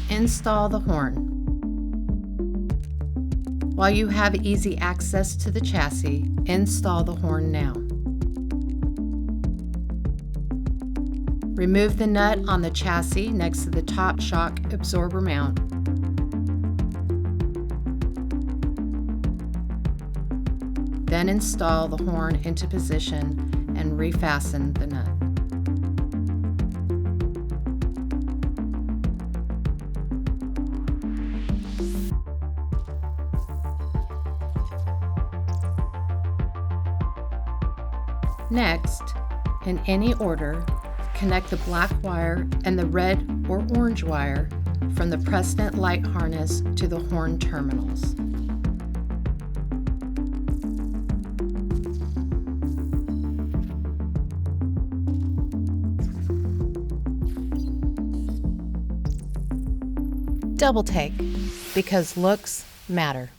Install the horn. While you have easy access to the chassis, install the horn now. Remove the nut on the chassis next to the top shock absorber mount. Then install the horn into position and refasten the nut. Next, in any order, connect the black wire and the red or orange wire from the Precedent light harness to the horn terminals. DoubleTake, because looks matter.